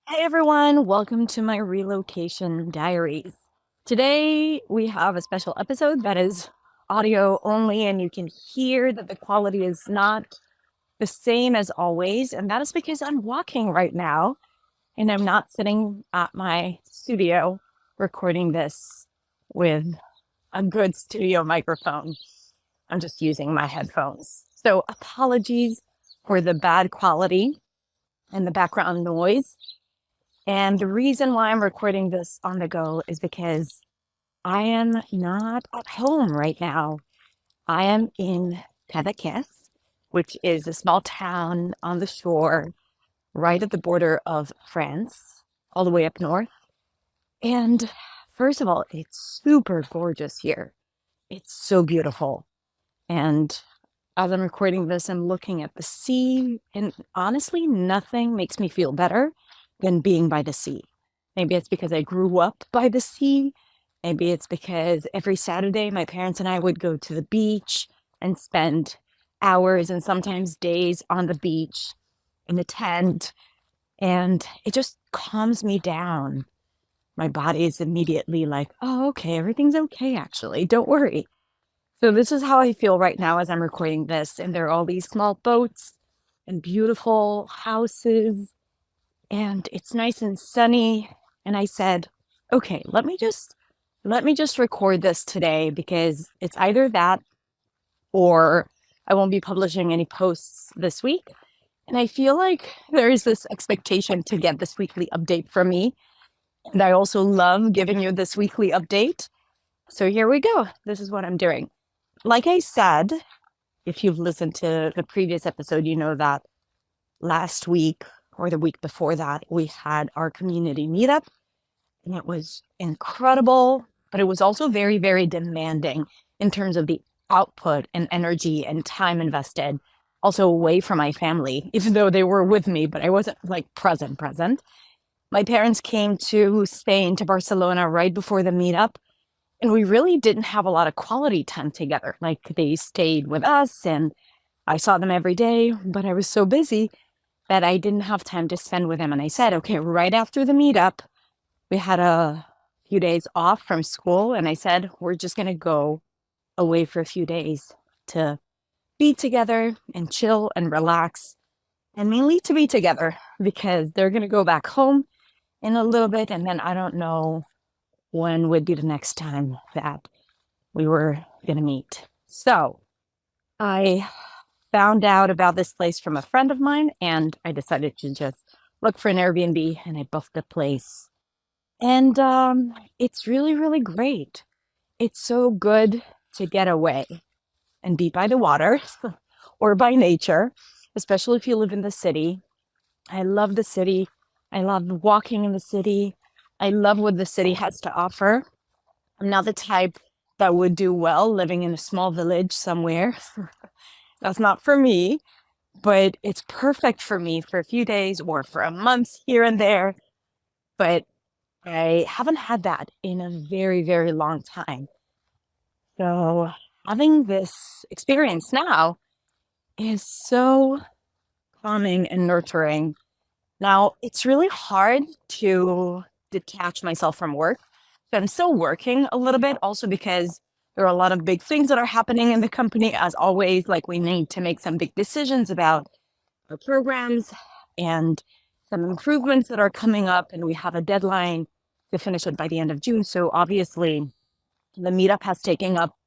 Hey everyone, welcome to my Relocation Diaries. Today we have a special episode that is audio only, and you can hear that the quality is not the same as always. And that is because I'm walking right now and I'm not sitting at my studio recording this with a good studio microphone. I'm just using my headphones. So apologies for the bad quality and the background noise. And the reason why I'm recording this on the go is because I am not at home right now. I am in Cadaqués, which is a small town on the shore, right at the border of France, all the way up north. And first of all, it's super gorgeous here. It's so beautiful. And as I'm recording this, I'm looking at the sea, and honestly, nothing makes me feel better than being by the sea. Maybe it's because I grew up by the sea. Maybe it's because every Saturday my parents and I would go to the beach and spend hours and sometimes days on the beach in a tent. And it just calms me down. My body is immediately like, oh, okay, everything's okay, actually. Don't worry. So this is how I feel right now as I'm recording this. And there are all these small boats and beautiful houses, and it's nice and sunny. And I said, okay, let me just record this today, because it's either that or I won't be publishing any posts this week. And I feel like there is this expectation to get this weekly update from me. And I also love giving you this weekly update. So here we go. This is what I'm doing. Like I said, if you've listened to the previous episode, you know that last week or the week before that, we had our community meetup, and it was incredible, but it was also very, very demanding in terms of the output and energy and time invested, also away from my family, even though they were with me, but I wasn't like present. My parents came to Spain, to Barcelona, right before the meetup, and we really didn't have a lot of quality time together. Like, they stayed with us and I saw them every day, but I was so busy that I didn't have time to spend with them. And I said, okay, right after the meetup, we had a few days off from school. And I said, we're just going to go away for a few days to be together and chill and relax, and mainly to be together, because they're going to go back home in a little bit. And then I don't know when would be the next time that we were going to meet. So I found out about this place from a friend of mine, and I decided to just look for an Airbnb, and I booked the place. And it's really, really great. It's so good to get away and be by the water or by nature, especially if you live in the city. I love the city. I love walking in the city. I love what the city has to offer. I'm not the type that would do well living in a small village somewhere. That's not for me, but it's perfect for me for a few days or for a month here and there. But I haven't had that in a very, very long time. So having this experience now is so calming and nurturing. Now, it's really hard to detach myself from work. So I'm still working a little bit, also because there are a lot of big things that are happening in the company, as always. Like, we need to make some big decisions about our programs and some improvements that are coming up, and we have a deadline to finish it by the end of June. So obviously, the meetup has taken up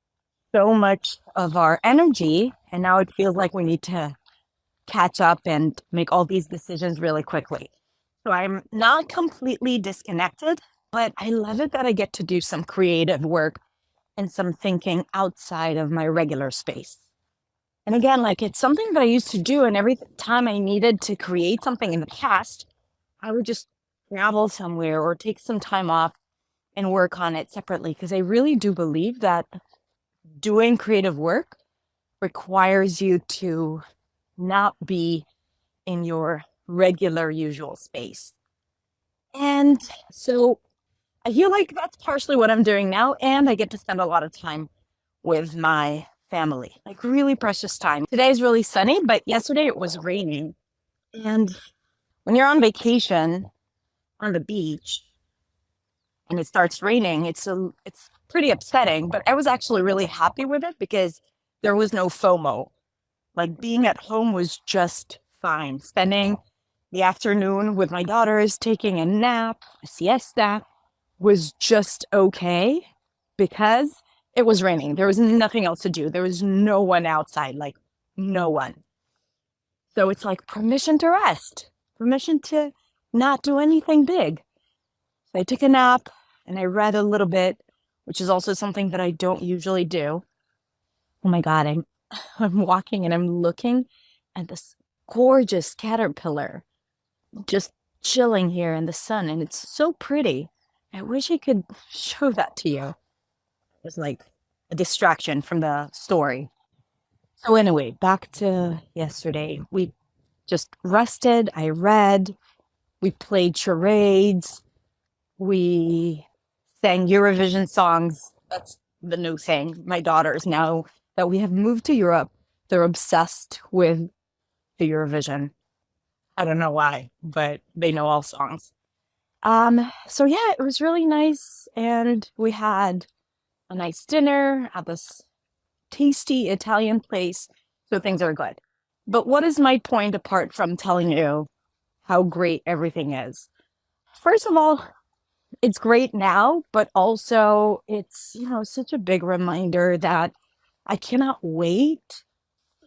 so much of our energy, and now it feels like we need to catch up and make all these decisions really quickly. So I'm not completely disconnected, but I love it that I get to do some creative work and some thinking outside of my regular space. And again, like, it's something that I used to do, and every time I needed to create something in the past, I would just travel somewhere or take some time off and work on it separately, because I really do believe that doing creative work requires you to not be in your regular usual space. And so I feel like that's partially what I'm doing now, and I get to spend a lot of time with my family, like really precious time. Today is really sunny, but yesterday it was raining. And when you're on vacation, on the beach and it starts raining, it's pretty upsetting, but I was actually really happy with it because there was no FOMO. Like being at home was just fine. Spending the afternoon with my daughters, taking a nap, a siesta was just okay because it was raining. There was nothing else to do. There was no one outside, like no one. So it's like permission to rest, permission to not do anything big. So I took a nap and I read a little bit, which is also something that I don't usually do. Oh my God, I'm walking and I'm looking at this gorgeous caterpillar just chilling here in the sun, and it's so pretty. I wish I could show that to you. It was like a distraction from the story. So anyway, back to yesterday. We just rested. I read. We played charades. We sang Eurovision songs. That's the new thing. My daughters, now that we have moved to Europe, they're obsessed with the Eurovision. I don't know why, but they know all songs. So yeah, it was really nice, and we had a nice dinner at this tasty Italian place, so things are good. But what is my point apart from telling you how great everything is? First of all, it's great now, but also it's, such a big reminder that I cannot wait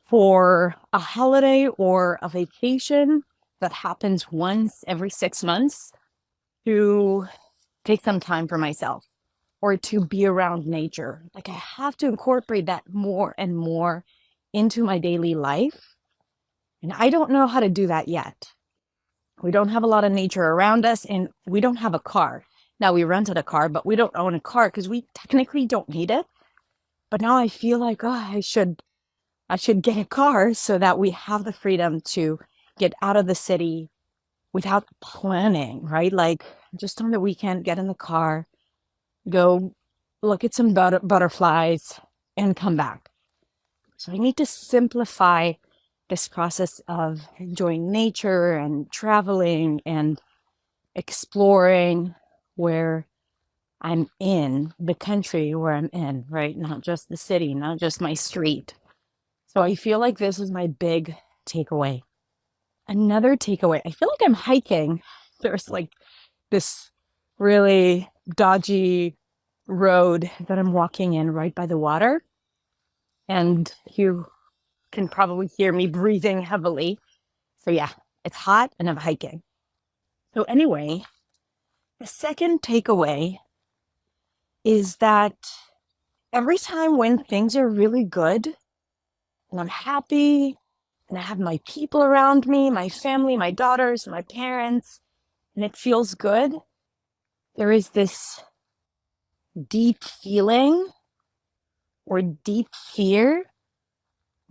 for a holiday or a vacation that happens once every 6 months to take some time for myself or to be around nature. Like I have to incorporate that more and more into my daily life. And I don't know how to do that yet. We don't have a lot of nature around us and we don't have a car. Now we rented a car, but we don't own a car because we technically don't need it. But now I feel like, oh, I should get a car so that we have the freedom to get out of the city without planning, right? Like just on the weekend, get in the car, go look at some butterflies and come back. So I need to simplify this process of enjoying nature and traveling and exploring where I'm in, the country where I'm in, right? Not just the city, not just my street. So I feel like this is my big takeaway. Another takeaway, I feel like I'm hiking. There's like this really dodgy road that I'm walking in right by the water. And you can probably hear me breathing heavily. So yeah, it's hot and I'm hiking. So anyway, the second takeaway is that every time when things are really good and I'm happy and I have my people around me, my family, my daughters, my parents, and it feels good, there is this deep feeling or deep fear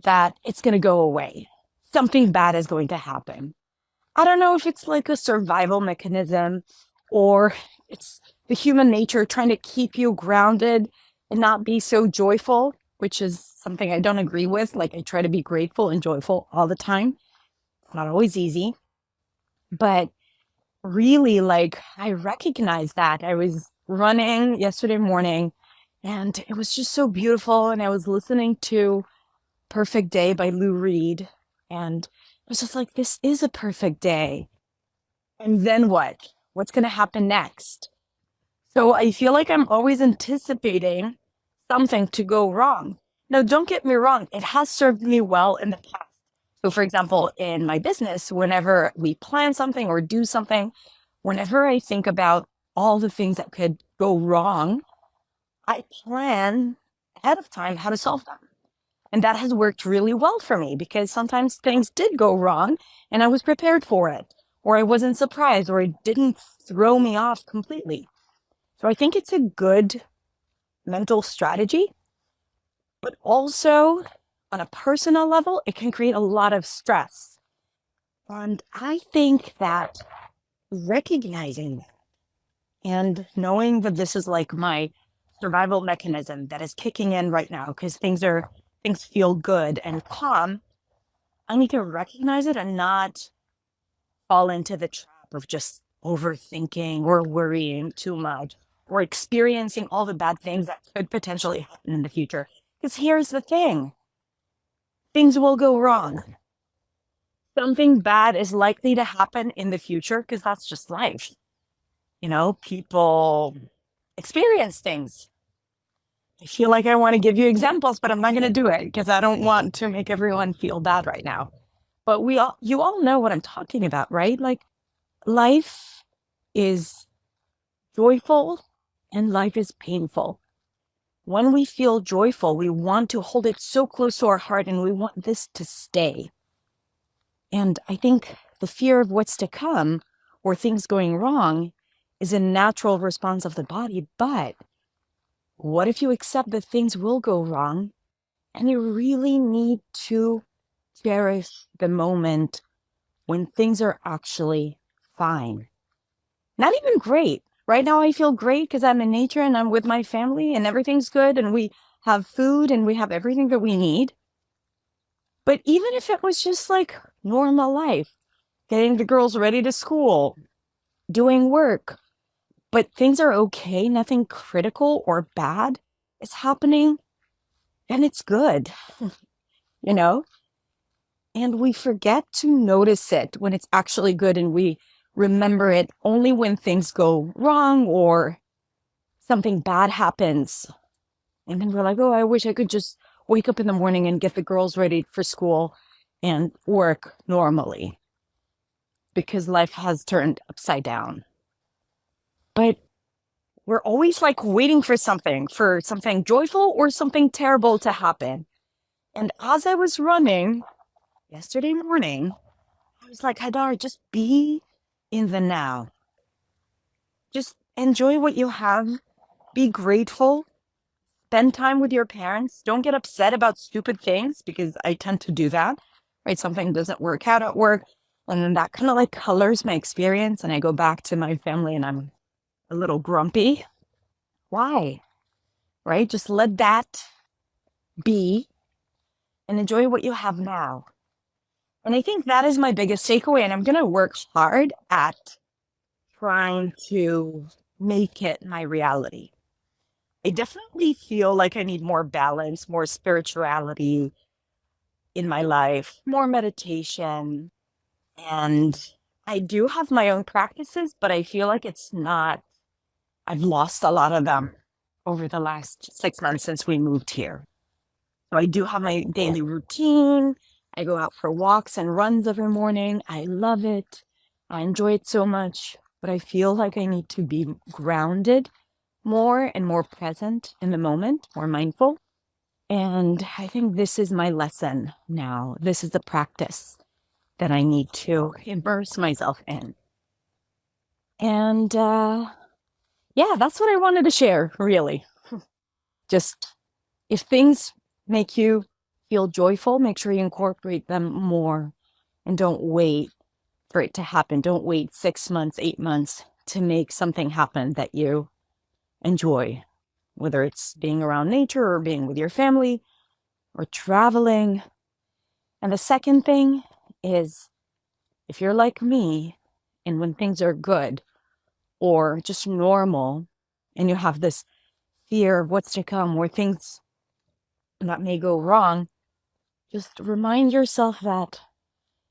that it's going to go away. Something bad is going to happen. I don't know if it's like a survival mechanism or it's the human nature trying to keep you grounded and not be so joyful, which is something I don't agree with. Like I try to be grateful and joyful all the time. It's not always easy, but really like I recognize that. I was running yesterday morning and it was just so beautiful. And I was listening to Perfect Day by Lou Reed. And I was just like, this is a perfect day. And then what? What's going to happen next? So I feel like I'm always anticipating something to go wrong. Now, don't get me wrong, it has served me well in the past. So, for example, in my business, whenever we plan something or do something, whenever I think about all the things that could go wrong, I plan ahead of time how to solve them. And that has worked really well for me because sometimes things did go wrong and I was prepared for it, or I wasn't surprised, or it didn't throw me off completely. So I think it's a good mental strategy, but also on a personal level, it can create a lot of stress. And I think that recognizing and knowing that this is like my survival mechanism that is kicking in right now because things feel good and calm, I need to recognize it and not fall into the trap of just overthinking or worrying too much or experiencing all the bad things that could potentially happen in the future. Because here's the thing, things will go wrong. Something bad is likely to happen in the future because that's just life. People experience things. I feel like I want to give you examples, but I'm not going to do it because I don't want to make everyone feel bad right now. But you all know what I'm talking about, right? Like, life is joyful and life is painful. When we feel joyful, we want to hold it so close to our heart and we want this to stay. And I think the fear of what's to come or things going wrong is a natural response of the body. But what if you accept that things will go wrong and you really need to cherish the moment when things are actually fine? Not even great. Right now I feel great because I'm in nature and I'm with my family and everything's good and we have food and we have everything that we need. But even if it was just like normal life, getting the girls ready to school, doing work, but things are okay, nothing critical or bad is happening, and it's good, you know? And we forget to notice it when it's actually good, and we remember it only when things go wrong or something bad happens. And then we're like, oh, I wish I could just wake up in the morning and get the girls ready for school and work normally because life has turned upside down. But we're always like waiting for something joyful or something terrible to happen. And as I was running yesterday morning, I was like, Hadar, just be in the now. Just enjoy what you have. Be grateful. Spend time with your parents. Don't get upset about stupid things because I tend to do that, right? Something doesn't work out at work. And then that kind of like colors my experience. And I go back to my family and I'm a little grumpy. Why? Right? Just let that be and enjoy what you have now. And I think that is my biggest takeaway. And I'm going to work hard at trying to make it my reality. I definitely feel like I need more balance, more spirituality in my life, more meditation. And I do have my own practices, but I feel like I've lost a lot of them over the last 6 months since we moved here. So I do have my daily routine. I go out for walks and runs every morning. I love it. I enjoy it so much, but I feel like I need to be grounded more and more present in the moment, more mindful. And I think this is my lesson now. This is the practice that I need to immerse myself in. And yeah, that's what I wanted to share, really. Just if things make you feel joyful, make sure you incorporate them more and don't wait for it to happen. Don't wait 6 months, 8 months to make something happen that you enjoy, whether it's being around nature or being with your family or traveling. And the second thing is, if you're like me and when things are good or just normal and you have this fear of what's to come or things that may go wrong, just remind yourself that,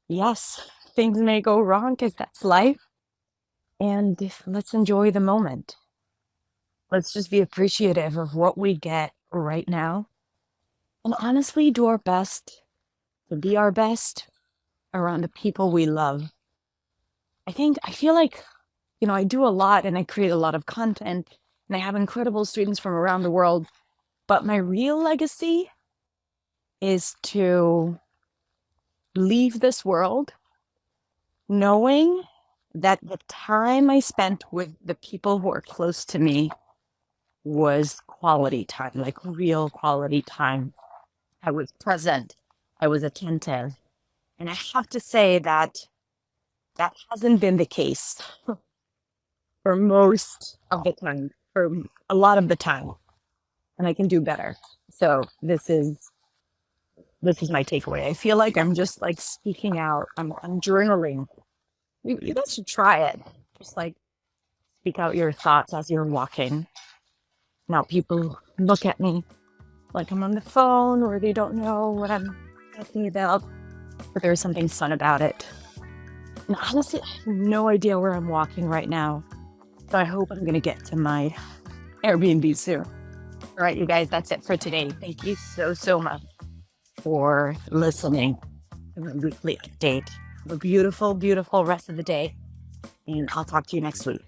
yes, things may go wrong because that's life. And let's enjoy the moment. Let's just be appreciative of what we get right now. And honestly, do our best to be our best around the people we love. I feel like, I do a lot and I create a lot of content and I have incredible students from around the world. But my real legacy is to leave this world knowing that the time I spent with the people who are close to me was quality time, like real quality time. I was present. I was attentive. And I have to say that hasn't been the case for most of the time, for a lot of the time. And I can do better. So this is my takeaway. I feel like I'm just like speaking out. I'm journaling. You guys should try it. just like speak out your thoughts as you're walking. Now people look at me like I'm on the phone or they don't know what I'm talking about, but there's something fun about it. And honestly, I have no idea where I'm walking right now. So I hope I'm going to get to my Airbnb soon. All right, you guys, that's it for today. Thank you so much for listening to my weekly update. Have a beautiful rest of the day. And I'll talk to you next week.